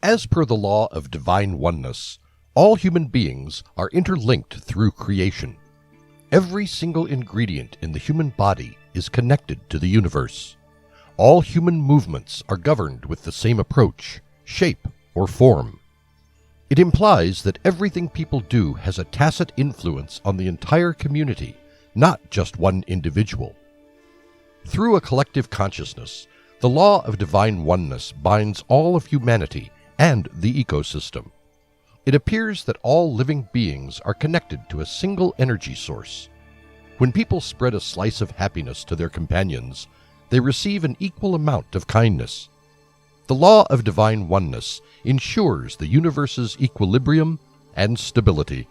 As per the law of divine oneness, all human beings are interlinked through creation. Every single ingredient in the human body is connected to the universe. All human movements are governed with the same approach, shape, or form. It implies that everything people do has a tacit influence on the entire community, not just one individual. Through a collective consciousness, the law of divine oneness binds all of humanity and the ecosystem. It appears that all living beings are connected to a single energy source. When people spread a slice of happiness to their companions, they receive an equal amount of kindness. The law of divine oneness ensures the universe's equilibrium and stability.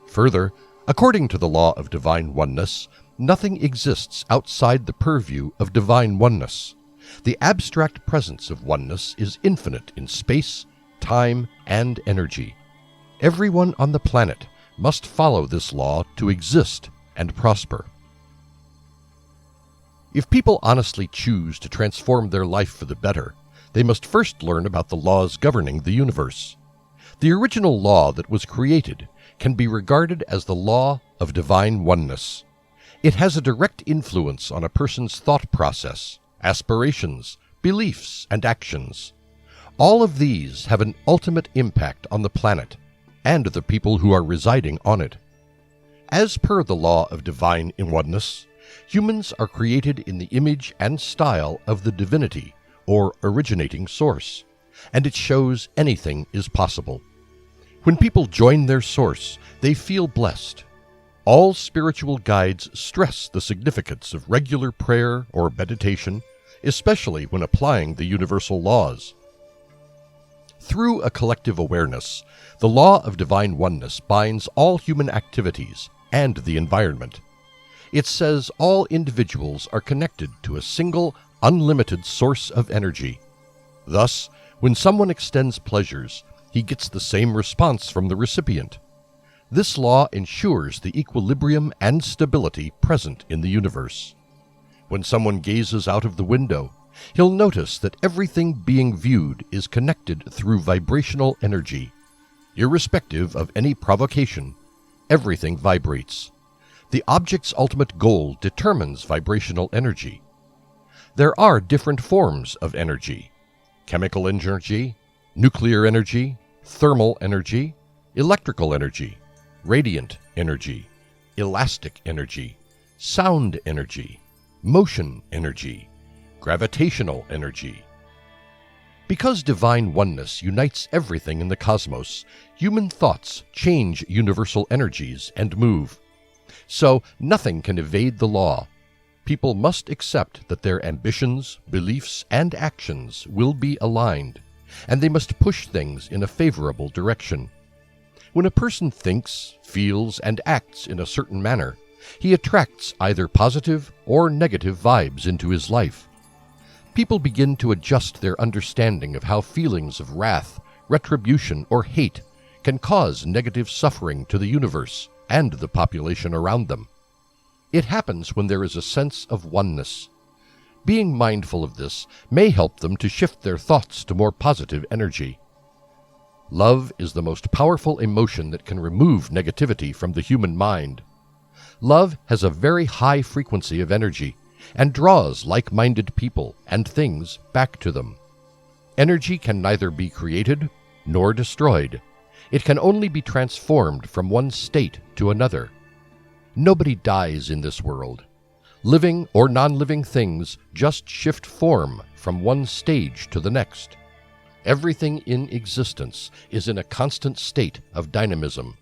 Further, according to the law of divine oneness, nothing exists outside the purview of divine oneness. The abstract presence of oneness is infinite in space, time, and energy. Everyone on the planet must follow this law to exist and prosper. If people honestly choose to transform their life for the better, they must first learn about the laws governing the universe. The original law that was created can be regarded as the law of divine oneness. It has a direct influence on a person's thought process, aspirations, beliefs, and actions. All of these have an ultimate impact on the planet and the people who are residing on it. As per the law of divine oneness, humans are created in the image and style of the divinity, or originating source, and it shows anything is possible. When people join their source, they feel blessed. All spiritual guides stress the significance of regular prayer or meditation, especially when applying the universal laws. Through a collective awareness, the law of divine oneness binds all human activities and the environment. It says all individuals are connected to a single, unlimited source of energy. Thus, when someone extends pleasures, he gets the same response from the recipient. This law ensures the equilibrium and stability present in the universe. When someone gazes out of the window, he'll notice that everything being viewed is connected through vibrational energy. Irrespective of any provocation, everything vibrates. The object's ultimate goal determines vibrational energy. There are different forms of energy: chemical energy, nuclear energy, thermal energy, electrical energy, radiant energy, elastic energy, sound energy, motion energy, gravitational energy. Because divine oneness unites everything in the cosmos, human thoughts change universal energies and move. So nothing can evade the law. People must accept that their ambitions, beliefs, and actions will be aligned, and they must push things in a favorable direction. When a person thinks, feels, and acts in a certain manner, he attracts either positive or negative vibes into his life. People begin to adjust their understanding of how feelings of wrath, retribution, or hate can cause negative suffering to the universe and the population around them. It happens when there is a sense of oneness. Being mindful of this may help them to shift their thoughts to more positive energy. Love is the most powerful emotion that can remove negativity from the human mind. Love has a very high frequency of energy and draws like-minded people and things back to them. Energy can neither be created nor destroyed. It can only be transformed from one state to another. Nobody dies in this world. Living or non-living things just shift form from one stage to the next. Everything in existence is in a constant state of dynamism.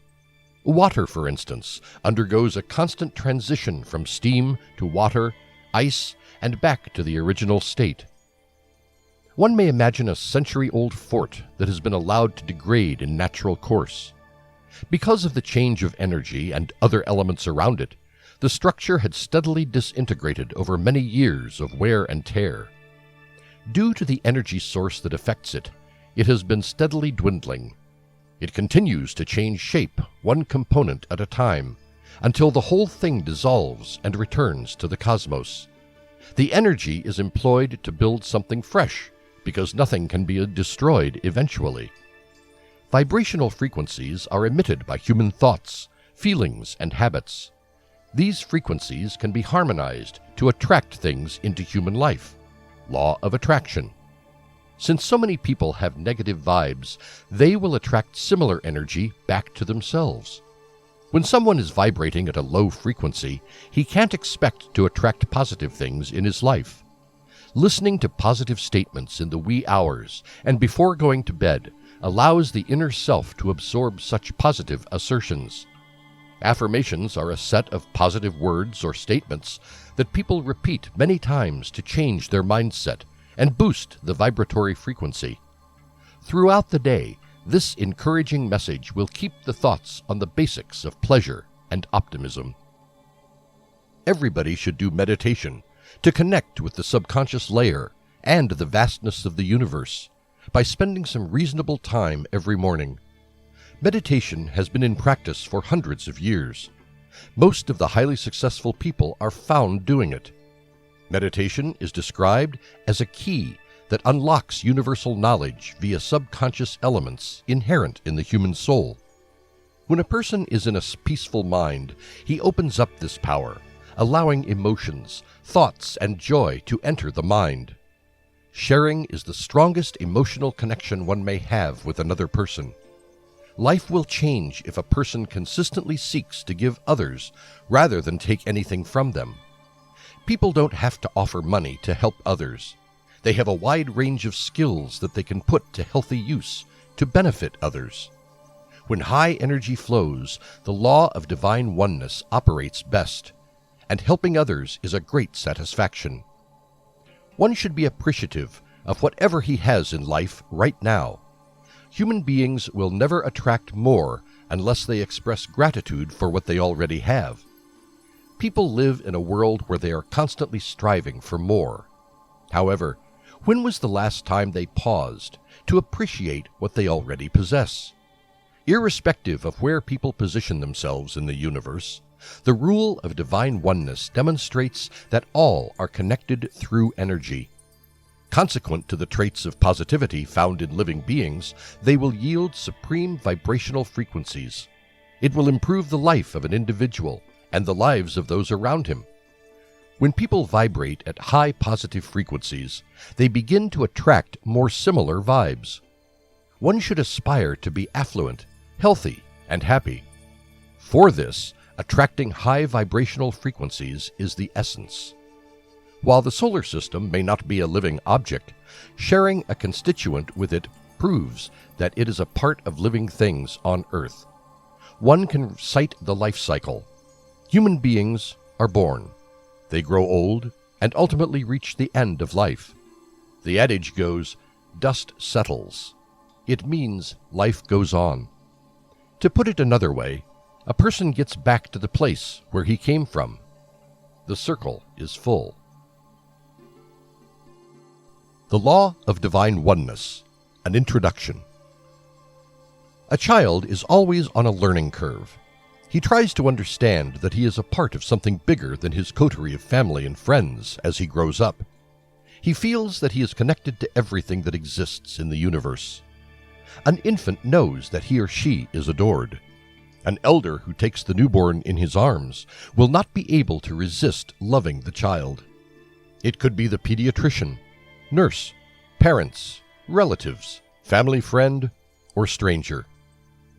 Water, for instance, undergoes a constant transition from steam to water, ice, and back to the original state. One may imagine a century-old fort that has been allowed to degrade in natural course. Because of the change of energy and other elements around it, the structure had steadily disintegrated over many years of wear and tear. Due to the energy source that affects it, it has been steadily dwindling. It continues to change shape, one component at a time, until the whole thing dissolves and returns to the cosmos. The energy is employed to build something fresh, because nothing can be destroyed eventually. Vibrational frequencies are emitted by human thoughts, feelings, and habits. These frequencies can be harmonized to attract things into human life. Law of attraction. Since so many people have negative vibes, they will attract similar energy back to themselves. When someone is vibrating at a low frequency, he can't expect to attract positive things in his life. Listening to positive statements in the wee hours and before going to bed allows the inner self to absorb such positive assertions. Affirmations are a set of positive words or statements that people repeat many times to change their mindset and boost the vibratory frequency. Throughout the day, this encouraging message will keep the thoughts on the basics of pleasure and optimism. Everybody should do meditation to connect with the subconscious layer and the vastness of the universe by spending some reasonable time every morning. Meditation has been in practice for hundreds of years. Most of the highly successful people are found doing it. Meditation is described as a key that unlocks universal knowledge via subconscious elements inherent in the human soul. When a person is in a peaceful mind, he opens up this power, allowing emotions, thoughts, and joy to enter the mind. Sharing is the strongest emotional connection one may have with another person. Life will change if a person consistently seeks to give others rather than take anything from them. People don't have to offer money to help others. They have a wide range of skills that they can put to healthy use to benefit others. When high energy flows, the law of divine oneness operates best, and helping others is a great satisfaction. One should be appreciative of whatever he has in life right now. Human beings will never attract more unless they express gratitude for what they already have. People live in a world where they are constantly striving for more. However, when was the last time they paused to appreciate what they already possess? Irrespective of where people position themselves in the universe, the rule of divine oneness demonstrates that all are connected through energy. Consequent to the traits of positivity found in living beings, they will yield supreme vibrational frequencies. It will improve the life of an individual and the lives of those around him. When people vibrate at high positive frequencies, they begin to attract more similar vibes. One should aspire to be affluent, healthy, and happy. For this, attracting high vibrational frequencies is the essence. While the solar system may not be a living object, sharing a constituent with it proves that it is a part of living things on Earth. One can cite the life cycle. Human beings are born. They grow old and ultimately reach the end of life. The adage goes, "Dust settles." It means life goes on. To put it another way, a person gets back to the place where he came from. The circle is full. The Law of Divine Oneness, an Introduction. A child is always on a learning curve. He tries to understand that he is a part of something bigger than his coterie of family and friends as he grows up. He feels that he is connected to everything that exists in the universe. An infant knows that he or she is adored. An elder who takes the newborn in his arms will not be able to resist loving the child. It could be the pediatrician, nurse, parents, relatives, family friend, or stranger.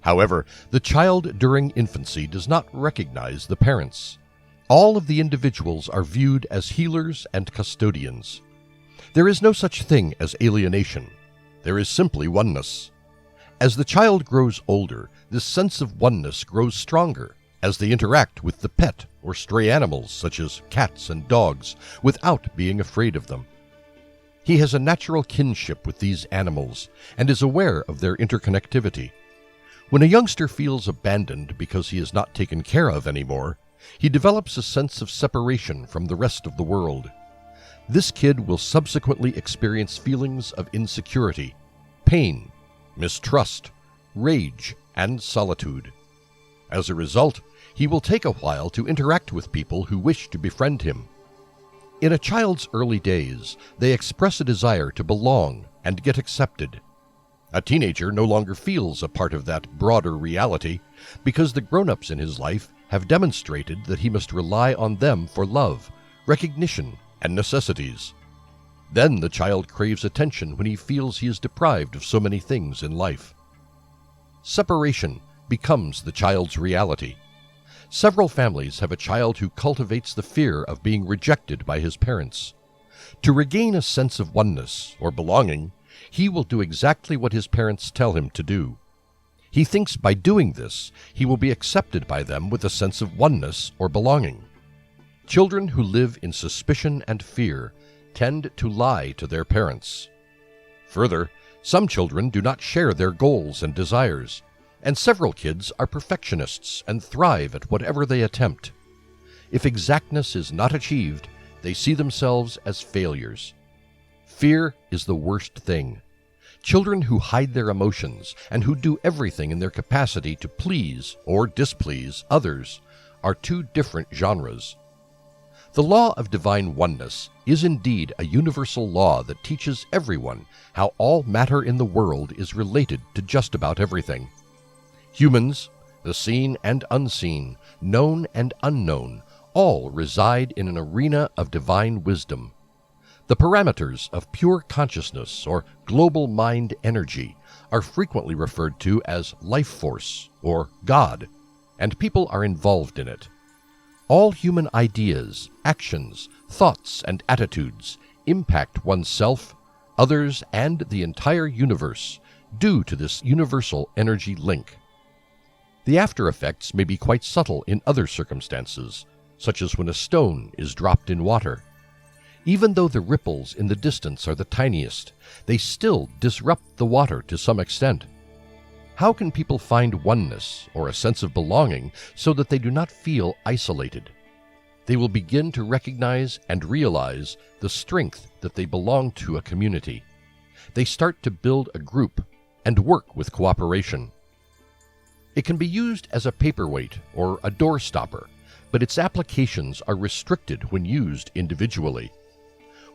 However, the child during infancy does not recognize the parents. All of the individuals are viewed as healers and custodians. There is no such thing as alienation. There is simply oneness. As the child grows older, this sense of oneness grows stronger as they interact with the pet or stray animals such as cats and dogs without being afraid of them. He has a natural kinship with these animals and is aware of their interconnectivity. When a youngster feels abandoned because he is not taken care of anymore, he develops a sense of separation from the rest of the world. This kid will subsequently experience feelings of insecurity, pain, mistrust, rage, and solitude. As a result, he will take a while to interact with people who wish to befriend him. In a child's early days, they express a desire to belong and get accepted. A teenager no longer feels a part of that broader reality because the grown-ups in his life have demonstrated that he must rely on them for love, recognition, and necessities. Then the child craves attention when he feels he is deprived of so many things in life. Separation becomes the child's reality. Several families have a child who cultivates the fear of being rejected by his parents. To regain a sense of oneness or belonging, he will do exactly what his parents tell him to do. He thinks by doing this, he will be accepted by them with a sense of oneness or belonging. Children who live in suspicion and fear tend to lie to their parents. Further, some children do not share their goals and desires, and several kids are perfectionists and thrive at whatever they attempt. If exactness is not achieved, they see themselves as failures. Fear is the worst thing. Children who hide their emotions and who do everything in their capacity to please or displease others are two different genres. The law of divine oneness is indeed a universal law that teaches everyone how all matter in the world is related to just about everything. Humans, the seen and unseen, known and unknown, all reside in an arena of divine wisdom. The parameters of pure consciousness or global mind energy are frequently referred to as life force or God, and people are involved in it. All human ideas, actions, thoughts, and attitudes impact oneself, others, and the entire universe due to this universal energy link. The after effects may be quite subtle in other circumstances, such as when a stone is dropped in water. Even though the ripples in the distance are the tiniest, they still disrupt the water to some extent. How can people find oneness or a sense of belonging so that they do not feel isolated? They will begin to recognize and realize the strength that they belong to a community. They start to build a group and work with cooperation. It can be used as a paperweight or a door stopper, but its applications are restricted when used individually.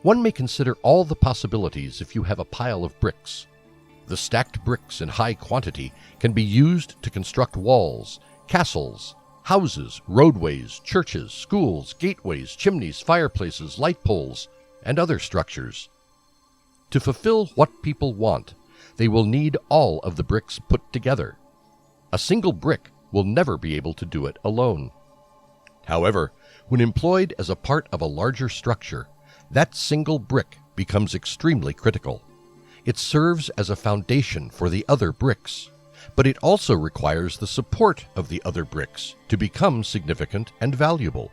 One may consider all the possibilities if you have a pile of bricks. The stacked bricks in high quantity can be used to construct walls, castles, houses, roadways, churches, schools, gateways, chimneys, fireplaces, light poles, and other structures. To fulfill what people want, they will need all of the bricks put together. A single brick will never be able to do it alone. However, when employed as a part of a larger structure, that single brick becomes extremely critical. It serves as a foundation for the other bricks, but it also requires the support of the other bricks to become significant and valuable.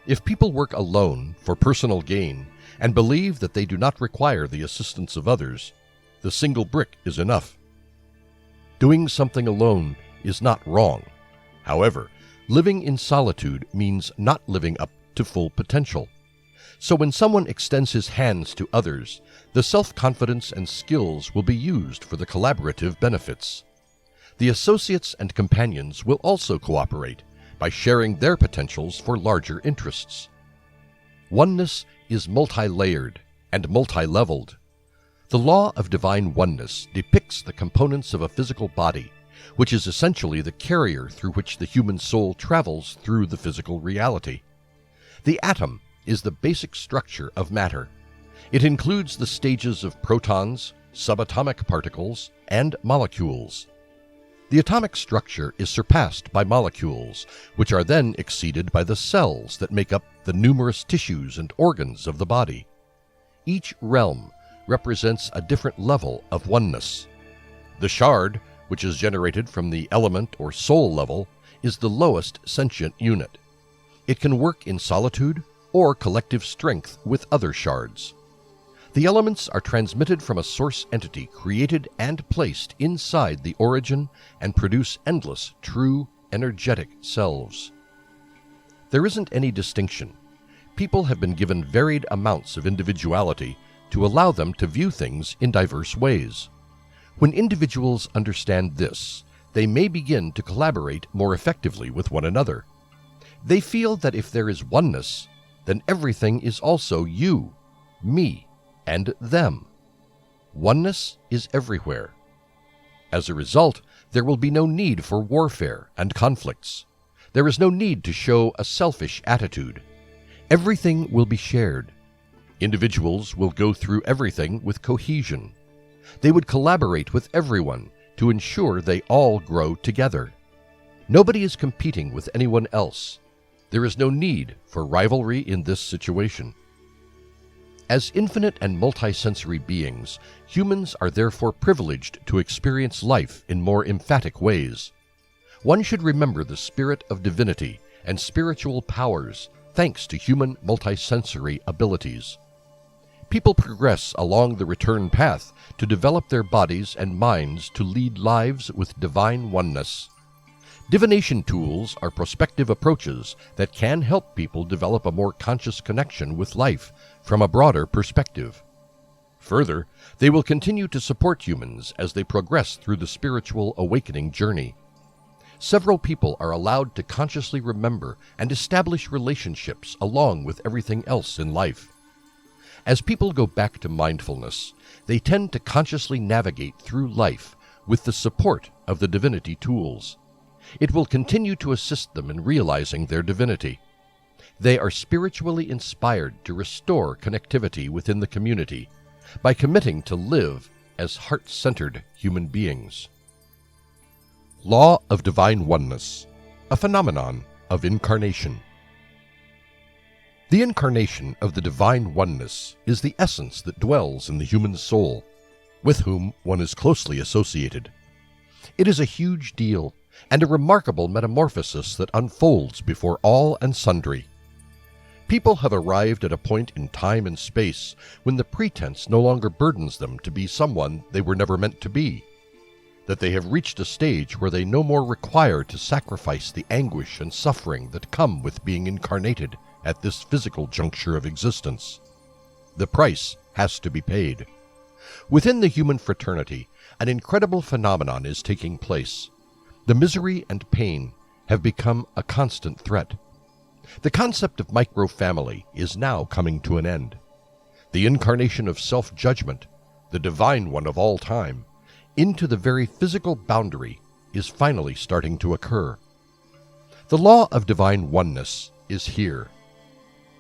If people work alone for personal gain and believe that they do not require the assistance of others, the single brick is enough. Doing something alone is not wrong. However, living in solitude means not living up to full potential. So when someone extends his hands to others, the self-confidence and skills will be used for the collaborative benefits. The associates and companions will also cooperate by sharing their potentials for larger interests. Oneness is multi-layered and multi-leveled. The law of divine oneness depicts the components of a physical body, which is essentially the carrier through which the human soul travels through the physical reality. The atom is the basic structure of matter. It includes the stages of protons, subatomic particles, and molecules. The atomic structure is surpassed by molecules, which are then exceeded by the cells that make up the numerous tissues and organs of the body. Each realm represents a different level of oneness. The shard, which is generated from the element or soul level, is the lowest sentient unit. It can work in solitude or collective strength with other shards. The elements are transmitted from a source entity created and placed inside the origin and produce endless, true, energetic selves. There isn't any distinction. People have been given varied amounts of individuality to allow them to view things in diverse ways. When individuals understand this, they may begin to collaborate more effectively with one another. They feel that if there is oneness, then everything is also you, me, and them. Oneness is everywhere. As a result, there will be no need for warfare and conflicts. There is no need to show a selfish attitude. Everything will be shared. Individuals will go through everything with cohesion. They would collaborate with everyone to ensure they all grow together. Nobody is competing with anyone else. There is no need for rivalry in this situation. As infinite and multisensory beings, humans are therefore privileged to experience life in more emphatic ways. One should remember the spirit of divinity and spiritual powers thanks to human multisensory abilities. People progress along the return path to develop their bodies and minds to lead lives with divine oneness. Divination tools are prospective approaches that can help people develop a more conscious connection with life from a broader perspective. Further, they will continue to support humans as they progress through the spiritual awakening journey. Several people are allowed to consciously remember and establish relationships along with everything else in life. As people go back to mindfulness, they tend to consciously navigate through life with the support of the divinity tools. It will continue to assist them in realizing their divinity. They are spiritually inspired to restore connectivity within the community by committing to live as heart-centered human beings. Law of Divine Oneness, a phenomenon of incarnation. The incarnation of the divine oneness is the essence that dwells in the human soul, with whom one is closely associated. It is a huge deal and a remarkable metamorphosis that unfolds before all and sundry. People have arrived at a point in time and space when the pretense no longer burdens them to be someone they were never meant to be, that they have reached a stage where they no more require to sacrifice the anguish and suffering that come with being incarnated at this physical juncture of existence. The price has to be paid. Within the human fraternity, an incredible phenomenon is taking place. The misery and pain have become a constant threat. The concept of micro-family is now coming to an end. The incarnation of self-judgment, the divine one of all time, into the very physical boundary is finally starting to occur. The law of divine oneness is here.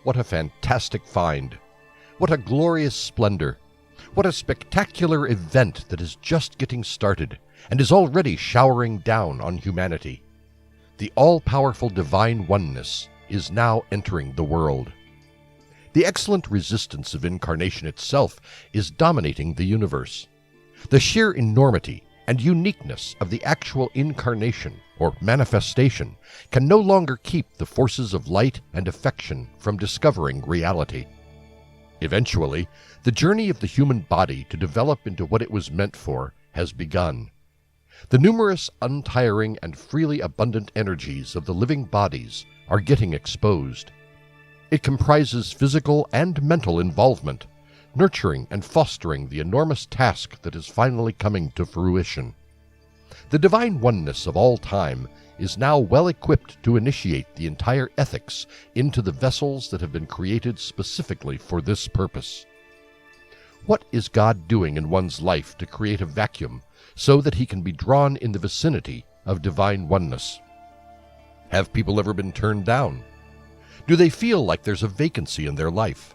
What a fantastic find! What a glorious splendor! What a spectacular event that is just getting started and is already showering down on humanity. The all-powerful divine oneness is now entering the world. The excellent resistance of incarnation itself is dominating the universe. The sheer enormity and uniqueness of the actual incarnation or manifestation can no longer keep the forces of light and affection from discovering reality. Eventually, the journey of the human body to develop into what it was meant for has begun. The numerous, untiring, and freely abundant energies of the living bodies are getting exposed. It comprises physical and mental involvement, nurturing and fostering the enormous task that is finally coming to fruition. The divine oneness of all time is now well equipped to initiate the entire ethics into the vessels that have been created specifically for this purpose. What is God doing in one's life to create a vacuum so that he can be drawn in the vicinity of divine oneness? Have people ever been turned down? Do they feel like there's a vacancy in their life?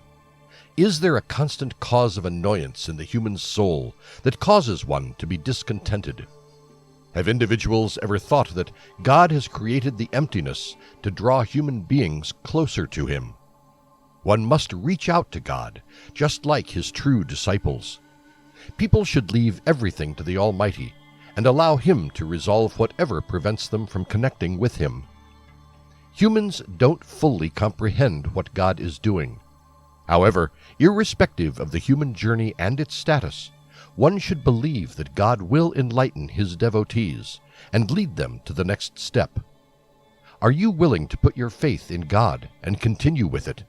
Is there a constant cause of annoyance in the human soul that causes one to be discontented? Have individuals ever thought that God has created the emptiness to draw human beings closer to him? One must reach out to God, just like his true disciples. People should leave everything to the Almighty and allow him to resolve whatever prevents them from connecting with him. Humans don't fully comprehend what God is doing. However, irrespective of the human journey and its status, one should believe that God will enlighten his devotees and lead them to the next step. Are you willing to put your faith in God and continue with it?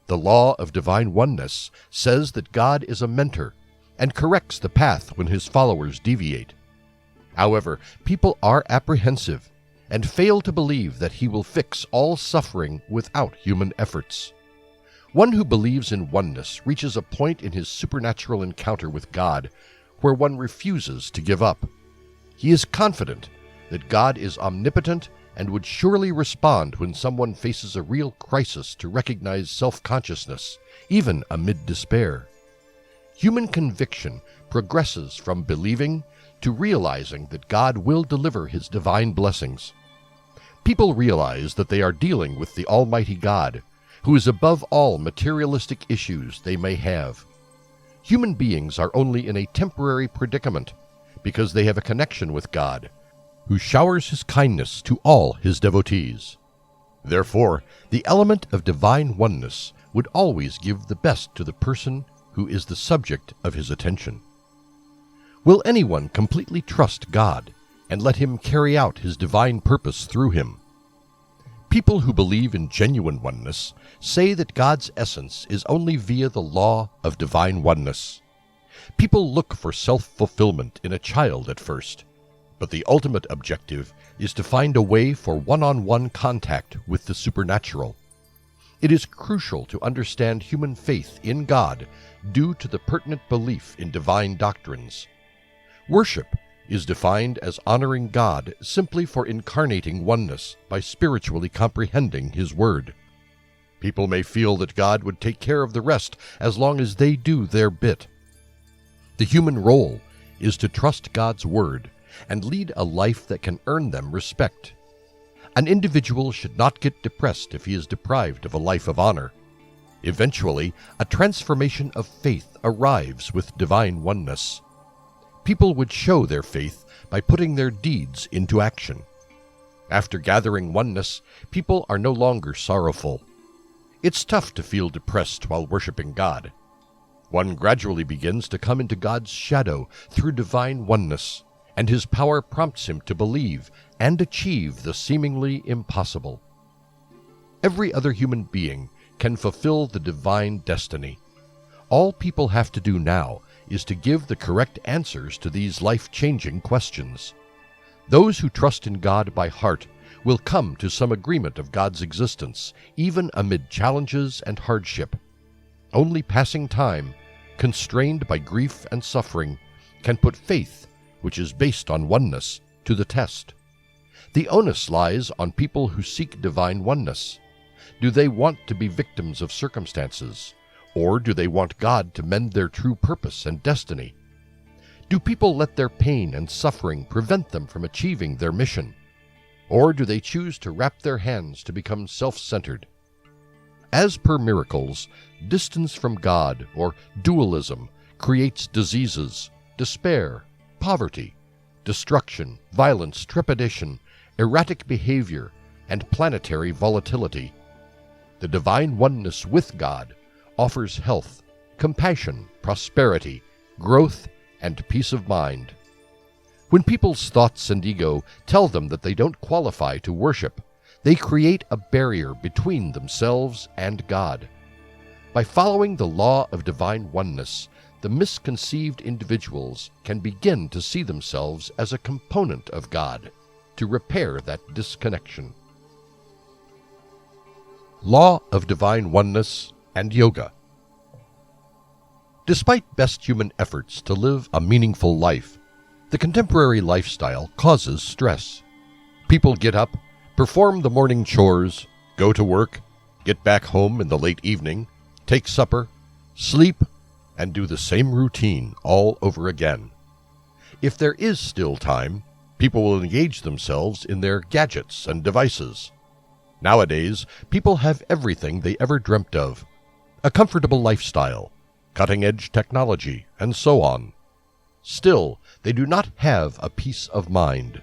The law of divine oneness says that God is a mentor and corrects the path when his followers deviate. However, people are apprehensive and fail to believe that he will fix all suffering without human efforts. One who believes in oneness reaches a point in his supernatural encounter with God where one refuses to give up. He is confident that God is omnipotent and would surely respond when someone faces a real crisis to recognize self-consciousness, even amid despair. Human conviction progresses from believing to realizing that God will deliver His divine blessings. People realize that they are dealing with the Almighty God, who is above all materialistic issues they may have. Human beings are only in a temporary predicament because they have a connection with God, who showers His kindness to all His devotees. Therefore, the element of divine oneness would always give the best to the person who is the subject of His attention. Will anyone completely trust God and let Him carry out His divine purpose through him? People who believe in genuine oneness say that God's essence is only via the law of divine oneness. People look for self-fulfillment in a child at first, but the ultimate objective is to find a way for one-on-one contact with the supernatural. It is crucial to understand human faith in God due to the pertinent belief in divine doctrines. Worship is defined as honoring God simply for incarnating oneness by spiritually comprehending His Word. People may feel that God would take care of the rest as long as they do their bit. The human role is to trust God's Word and lead a life that can earn them respect. An individual should not get depressed if he is deprived of a life of honor. Eventually, a transformation of faith arrives with divine oneness. People would show their faith by putting their deeds into action. After gathering oneness, people are no longer sorrowful. It's tough to feel depressed while worshiping God. One gradually begins to come into God's shadow through divine oneness, and His power prompts him to believe and achieve the seemingly impossible. Every other human being can fulfill the divine destiny. All people have to do now is to give the correct answers to these life-changing questions. Those who trust in God by heart will come to some agreement of God's existence, even amid challenges and hardship. Only passing time, constrained by grief and suffering, can put faith, which is based on oneness, to the test. The onus lies on people who seek divine oneness. Do they want to be victims of circumstances? Or do they want God to mend their true purpose and destiny? Do people let their pain and suffering prevent them from achieving their mission? Or do they choose to wrap their hands to become self-centered? As per miracles, distance from God, or dualism, creates diseases, despair, poverty, destruction, violence, trepidation, erratic behavior, and planetary volatility. The divine oneness with God offers health, compassion, prosperity, growth, and peace of mind. When people's thoughts and ego tell them that they don't qualify to worship, they create a barrier between themselves and God. By following the law of divine oneness, the misconceived individuals can begin to see themselves as a component of God, to repair that disconnection. Law of Divine Oneness and Yoga. Despite best human efforts to live a meaningful life, the contemporary lifestyle causes stress. People get up, perform the morning chores, go to work, get back home in the late evening, take supper, sleep, and do the same routine all over again. If there is still time, people will engage themselves in their gadgets and devices. Nowadays, people have everything they ever dreamt of: a comfortable lifestyle, cutting-edge technology, and so on. Still, they do not have a peace of mind.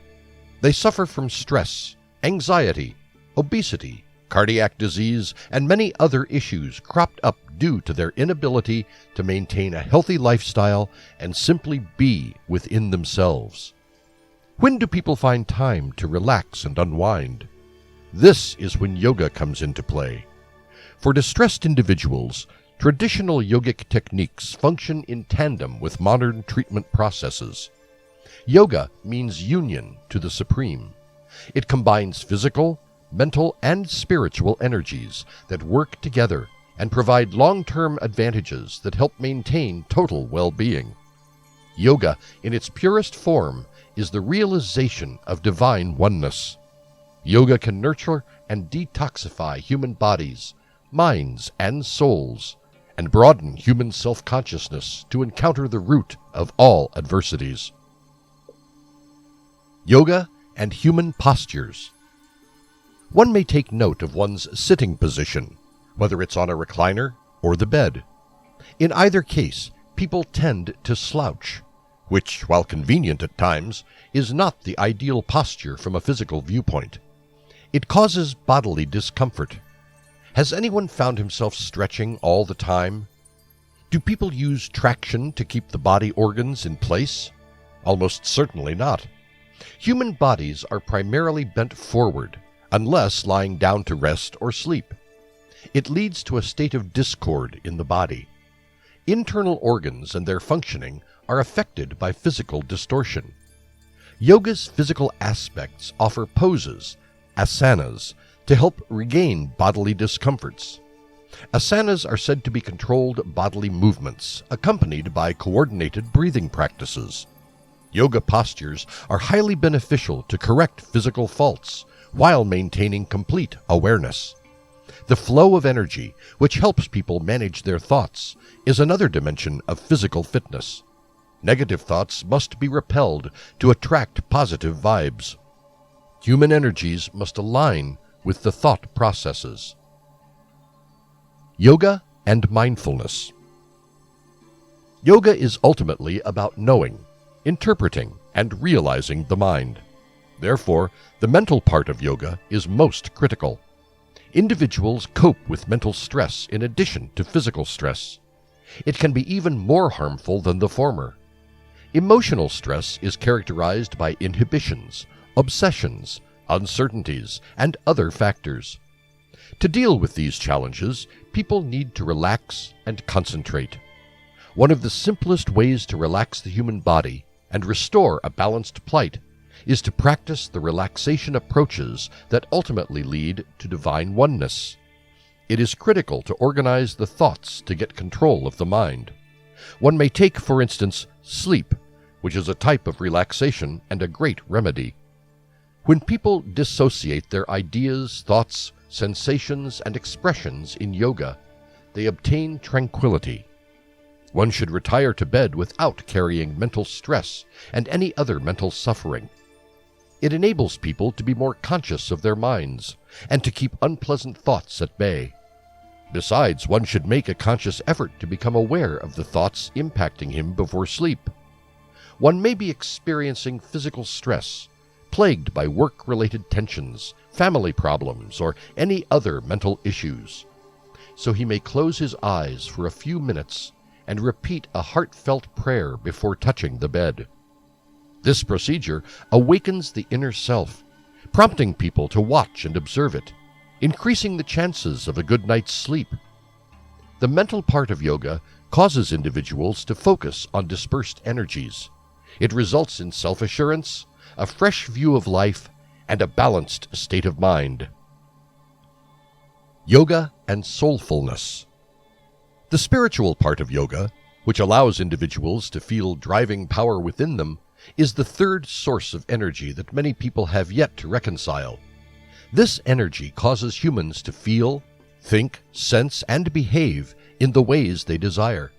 They suffer from stress, anxiety, obesity, cardiac disease, and many other issues cropped up due to their inability to maintain a healthy lifestyle and simply be within themselves. When do people find time to relax and unwind? This is when yoga comes into play. For distressed individuals, traditional yogic techniques function in tandem with modern treatment processes. Yoga means union to the Supreme. It combines physical, mental, and spiritual energies that work together and provide long-term advantages that help maintain total well-being. Yoga, in its purest form, is the realization of divine oneness. Yoga can nurture and detoxify human bodies, minds, and souls, and broaden human self-consciousness to encounter the root of all adversities. Yoga and human postures. One may take note of one's sitting position, whether it's on a recliner or the bed. In either case, people tend to slouch, which, while convenient at times, is not the ideal posture from a physical viewpoint. It causes bodily discomfort. Has anyone found himself stretching all the time? Do people use traction to keep the body organs in place? Almost certainly not. Human bodies are primarily bent forward, unless lying down to rest or sleep. It leads to a state of discord in the body. Internal organs and their functioning are affected by physical distortion. Yoga's physical aspects offer poses, asanas, to help regain bodily discomforts. Asanas are said to be controlled bodily movements, accompanied by coordinated breathing practices. Yoga postures are highly beneficial to correct physical faults while maintaining complete awareness. The flow of energy, which helps people manage their thoughts, is another dimension of physical fitness. Negative thoughts must be repelled to attract positive vibes. Human energies must align with the thought processes. Yoga and mindfulness. Yoga is ultimately about knowing, interpreting, and realizing the mind. Therefore, the mental part of yoga is most critical. Individuals cope with mental stress in addition to physical stress. It can be even more harmful than the former. Emotional stress is characterized by inhibitions, obsessions, uncertainties, and other factors. To deal with these challenges, people need to relax and concentrate. One of the simplest ways to relax the human body and restore a balanced plight is to practice the relaxation approaches that ultimately lead to divine oneness. It is critical to organize the thoughts to get control of the mind. One may take, for instance, sleep, which is a type of relaxation and a great remedy. When people dissociate their ideas, thoughts, sensations, and expressions in yoga, they obtain tranquility. One should retire to bed without carrying mental stress and any other mental suffering. It enables people to be more conscious of their minds and to keep unpleasant thoughts at bay. Besides, one should make a conscious effort to become aware of the thoughts impacting him before sleep. One may be experiencing physical stress, plagued by work-related tensions, family problems, or any other mental issues. So he may close his eyes for a few minutes and repeat a heartfelt prayer before touching the bed. This procedure awakens the inner self, prompting people to watch and observe it, increasing the chances of a good night's sleep. The mental part of yoga causes individuals to focus on dispersed energies. It results in self-assurance, a fresh view of life, and a balanced state of mind. Yoga and soulfulness. The spiritual part of yoga, which allows individuals to feel driving power within them, is the third source of energy that many people have yet to reconcile. This energy causes humans to feel, think, sense, and behave in the ways they desire.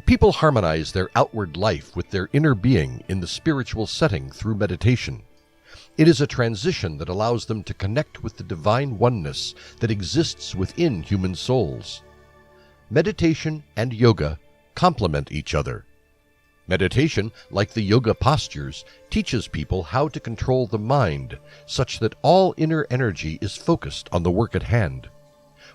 People harmonize their outward life with their inner being in the spiritual setting through meditation. It is a transition that allows them to connect with the divine oneness that exists within human souls. Meditation and yoga complement each other. Meditation, like the yoga postures, teaches people how to control the mind such that all inner energy is focused on the work at hand.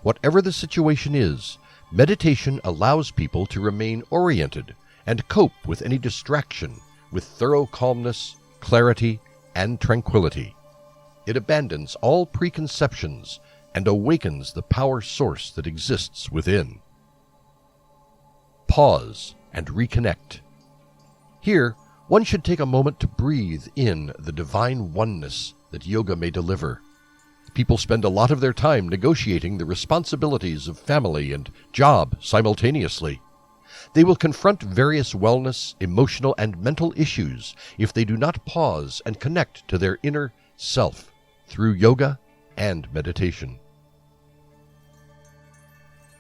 Whatever the situation is, meditation allows people to remain oriented and cope with any distraction with thorough calmness, clarity, and tranquility. It abandons all preconceptions and awakens the power source that exists within. Pause and reconnect. Here, one should take a moment to breathe in the divine oneness that yoga may deliver. People spend a lot of their time negotiating the responsibilities of family and job simultaneously. They will confront various wellness, emotional, and mental issues if they do not pause and connect to their inner self through yoga and meditation.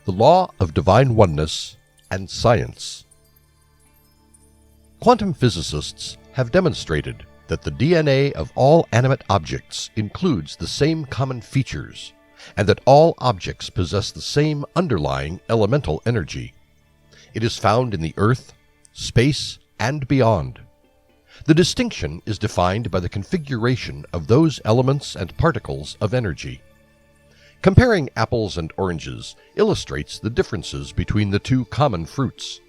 The Law of Divine Oneness and Science. Quantum physicists have demonstrated that the DNA of all animate objects includes the same common features, and that all objects possess the same underlying elemental energy. It is found in the earth, space, and beyond. The distinction is defined by the configuration of those elements and particles of energy. Comparing apples and oranges illustrates the differences between the two common fruits.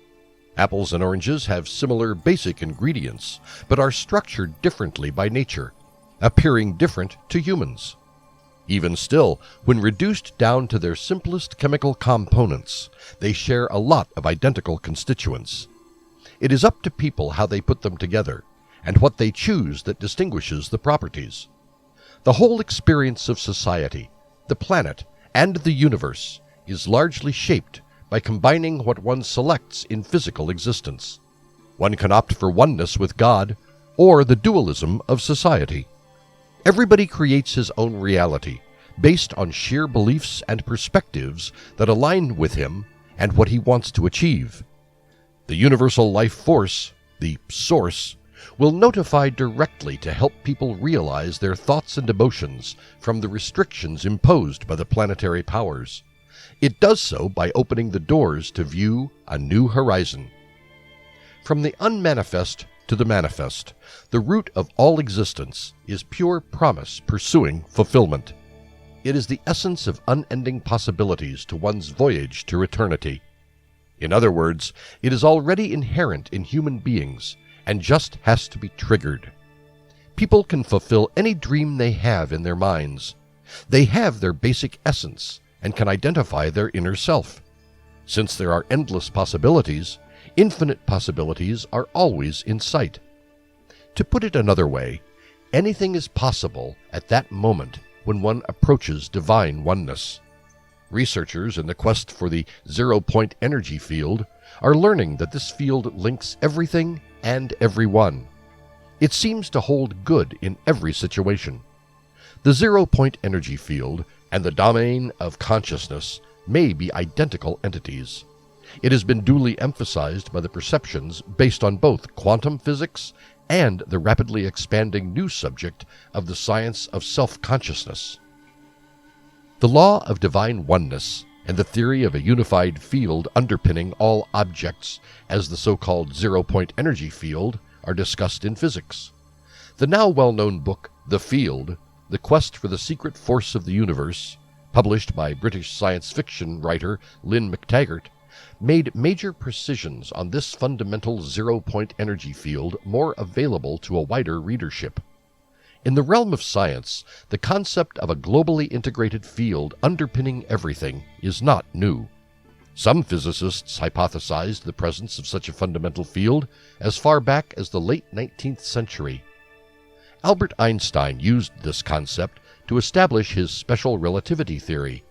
Apples and oranges have similar basic ingredients, but are structured differently by nature, appearing different to humans. Even still, when reduced down to their simplest chemical components, they share a lot of identical constituents. It is up to people how they put them together, and what they choose that distinguishes the properties. The whole experience of society, the planet, and the universe is largely shaped by combining what one selects in physical existence. One can opt for oneness with God or the dualism of society. Everybody creates his own reality based on sheer beliefs and perspectives that align with him and what he wants to achieve. The universal life force, the source, will notify directly to help people realize their thoughts and emotions from the restrictions imposed by the planetary powers. It does so by opening the doors to view a new horizon. From the unmanifest to the manifest, the root of all existence is pure promise pursuing fulfillment. It is the essence of unending possibilities to one's voyage to eternity. In other words, it is already inherent in human beings and just has to be triggered. People can fulfill any dream they have in their minds. They have their basic essence and can identify their inner self. Since there are endless possibilities, infinite possibilities are always in sight. To put it another way, anything is possible at that moment when one approaches divine oneness. Researchers in the quest for the zero-point energy field are learning that this field links everything and everyone. It seems to hold good in every situation. The zero-point energy field and the domain of consciousness may be identical entities. It has been duly emphasized by the perceptions based on both quantum physics and the rapidly expanding new subject of the science of self-consciousness. The law of divine oneness and the theory of a unified field underpinning all objects as the so-called zero-point energy field are discussed in physics. The now well-known book, The Field, The Quest for the Secret Force of the Universe, published by British science fiction writer Lynn McTaggart, made major precisions on this fundamental zero-point energy field more available to a wider readership. In the realm of science, the concept of a globally integrated field underpinning everything is not new. Some physicists hypothesized the presence of such a fundamental field as far back as the late 19th century. Albert Einstein used this concept to establish his special relativity theory.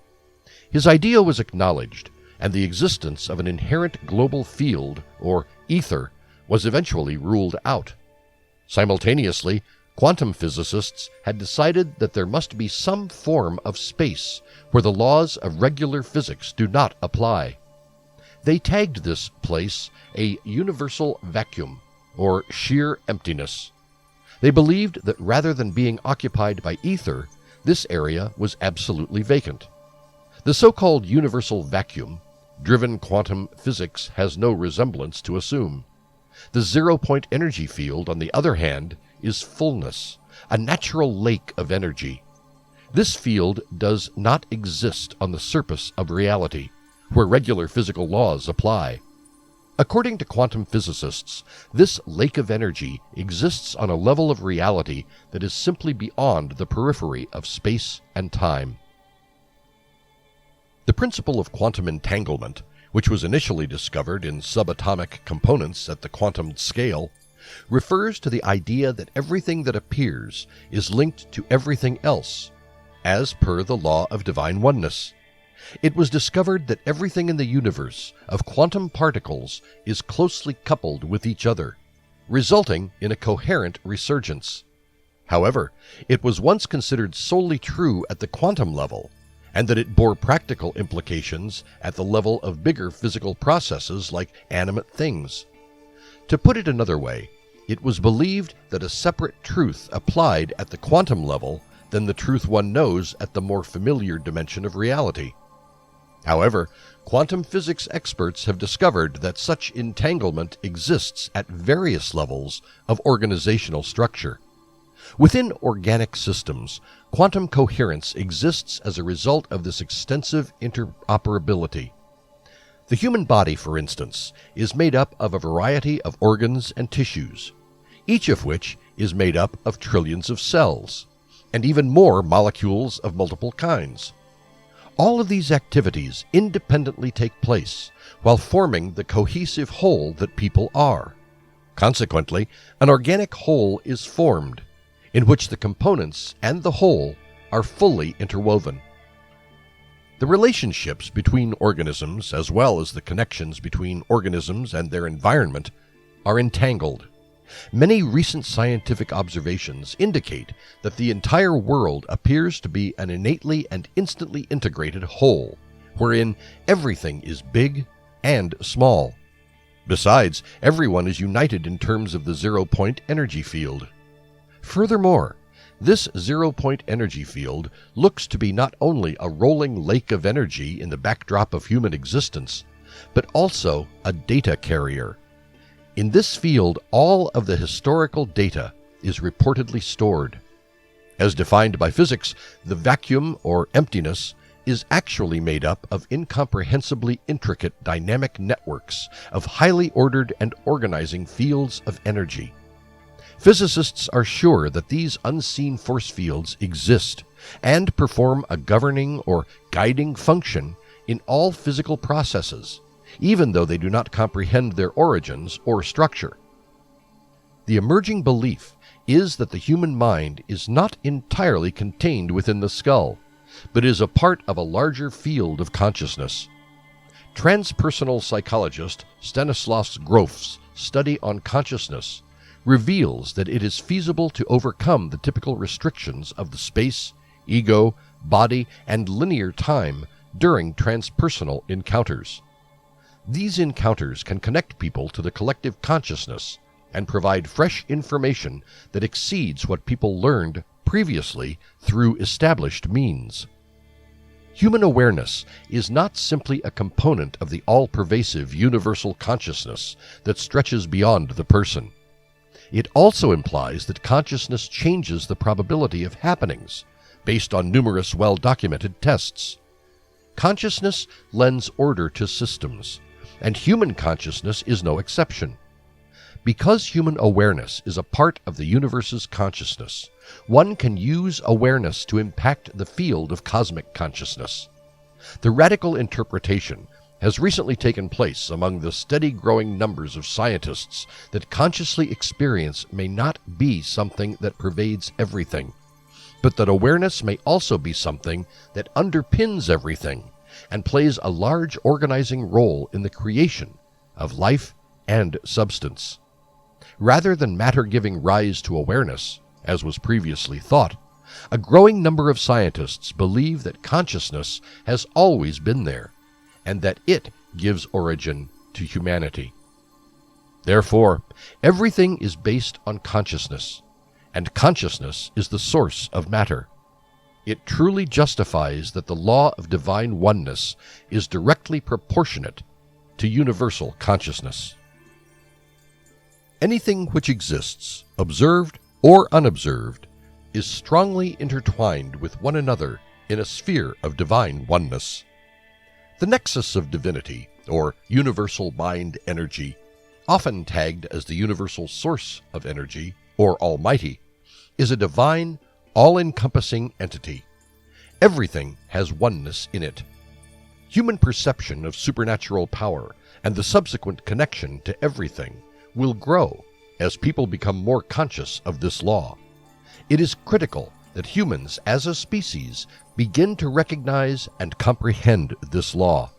His idea was acknowledged, and the existence of an inherent global field, or ether, was eventually ruled out. Simultaneously, quantum physicists had decided that there must be some form of space where the laws of regular physics do not apply. They tagged this place a universal vacuum, or sheer emptiness. They believed that rather than being occupied by ether, this area was absolutely vacant. The so-called universal vacuum, driven quantum physics has no resemblance to assume. The zero-point energy field, on the other hand, is fullness, a natural lake of energy. This field does not exist on the surface of reality, where regular physical laws apply. According to quantum physicists, this lake of energy exists on a level of reality that is simply beyond the periphery of space and time. The principle of quantum entanglement, which was initially discovered in subatomic components at the quantum scale, refers to the idea that everything that appears is linked to everything else, as per the Law of Divine Oneness. It was discovered that everything in the universe of quantum particles is closely coupled with each other, resulting in a coherent resurgence. However, it was once considered solely true at the quantum level, and that it bore practical implications at the level of bigger physical processes like animate things. To put it another way, it was believed that a separate truth applied at the quantum level than the truth one knows at the more familiar dimension of reality. However, quantum physics experts have discovered that such entanglement exists at various levels of organizational structure. Within organic systems, quantum coherence exists as a result of this extensive interoperability. The human body, for instance, is made up of a variety of organs and tissues, each of which is made up of trillions of cells, and even more molecules of multiple kinds. All of these activities independently take place while forming the cohesive whole that people are. Consequently, an organic whole is formed, in which the components and the whole are fully interwoven. The relationships between organisms, as well as the connections between organisms and their environment, are entangled. Many recent scientific observations indicate that the entire world appears to be an innately and instantly integrated whole, wherein everything is big and small. Besides, everyone is united in terms of the zero-point energy field. Furthermore, this zero-point energy field looks to be not only a rolling lake of energy in the backdrop of human existence, but also a data carrier. In this field, all of the historical data is reportedly stored. As defined by physics, the vacuum or emptiness is actually made up of incomprehensibly intricate dynamic networks of highly ordered and organizing fields of energy. Physicists are sure that these unseen force fields exist and perform a governing or guiding function in all physical processes, even though they do not comprehend their origins or structure. The emerging belief is that the human mind is not entirely contained within the skull, but is a part of a larger field of consciousness. Transpersonal psychologist Stanislav Grof's study on consciousness reveals that it is feasible to overcome the typical restrictions of the space, ego, body, and linear time during transpersonal encounters. These encounters can connect people to the collective consciousness and provide fresh information that exceeds what people learned previously through established means. Human awareness is not simply a component of the all-pervasive universal consciousness that stretches beyond the person. It also implies that consciousness changes the probability of happenings based on numerous well-documented tests. Consciousness lends order to systems, and human consciousness is no exception. Because human awareness is a part of the universe's consciousness, one can use awareness to impact the field of cosmic consciousness. The radical interpretation has recently taken place among the steady growing numbers of scientists that consciously experience may not be something that pervades everything, but that awareness may also be something that underpins everything and plays a large organizing role in the creation of life and substance. Rather than matter giving rise to awareness, as was previously thought, a growing number of scientists believe that consciousness has always been there, and that it gives origin to humanity. Therefore, everything is based on consciousness, and consciousness is the source of matter. It truly justifies that the law of divine oneness is directly proportionate to universal consciousness. Anything which exists, observed or unobserved, is strongly intertwined with one another in a sphere of divine oneness. The nexus of divinity, or universal mind energy, often tagged as the universal source of energy, or Almighty, is a divine, all-encompassing entity. Everything has oneness in it. Human perception of supernatural power and the subsequent connection to everything will grow as people become more conscious of this law. It is critical that humans as a species begin to recognize and comprehend this law.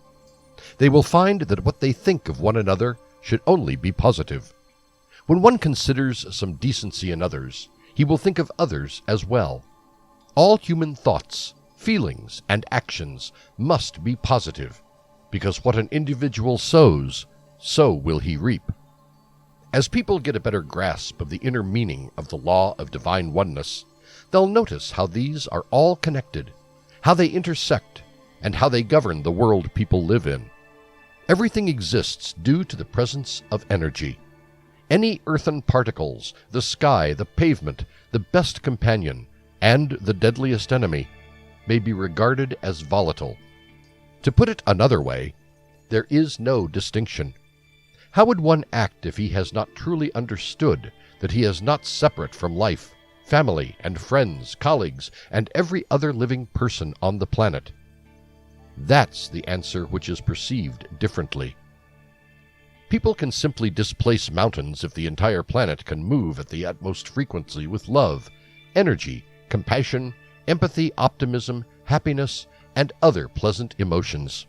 They will find that what they think of one another should only be positive. When one considers some decency in others, he will think of others as well. All human thoughts, feelings, and actions must be positive, because what an individual sows, so will he reap. As people get a better grasp of the inner meaning of the law of divine oneness, they'll notice how these are all connected, how they intersect, and how they govern the world people live in. Everything exists due to the presence of energy. Any earthen particles, the sky, the pavement, the best companion, and the deadliest enemy may be regarded as volatile. To put it another way, there is no distinction. How would one act if he has not truly understood that he is not separate from life, family, and friends, colleagues, and every other living person on the planet? That's the answer which is perceived differently. People can simply displace mountains if the entire planet can move at the utmost frequency with love, energy, compassion, empathy, optimism, happiness, and other pleasant emotions.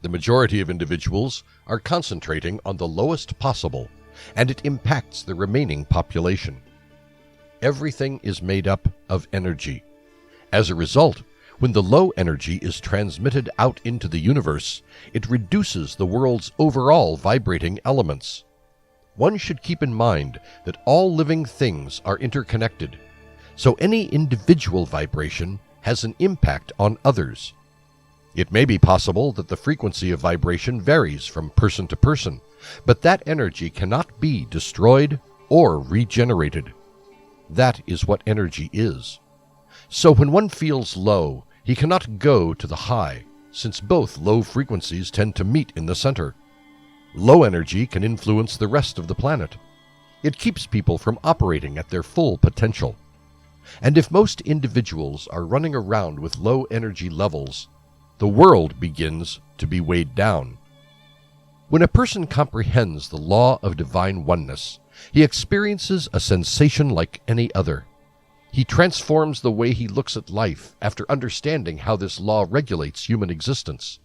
The majority of individuals are concentrating on the lowest possible, and it impacts the remaining population. Everything is made up of energy. As a result, when the low energy is transmitted out into the universe, it reduces the world's overall vibrating elements. One should keep in mind that all living things are interconnected, so any individual vibration has an impact on others. It may be possible that the frequency of vibration varies from person to person, but that energy cannot be destroyed or regenerated. That is what energy is. So when one feels low, he cannot go to the high, since both low frequencies tend to meet in the center. Low energy can influence the rest of the planet. It keeps people from operating at their full potential. And if most individuals are running around with low energy levels, the world begins to be weighed down. When a person comprehends the law of divine oneness, he experiences a sensation like any other. He transforms the way he looks at life after understanding how this law regulates human existence.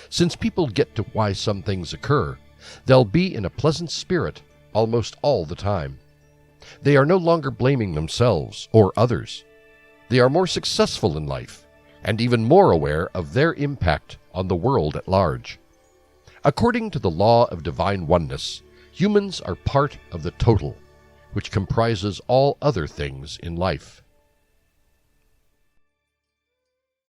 Since people get to why some things occur, they'll be in a pleasant spirit almost all the time. They are no longer blaming themselves or others. They are more successful in life, and even more aware of their impact on the world at large. According to the law of divine oneness, humans are part of the total, which comprises all other things in life.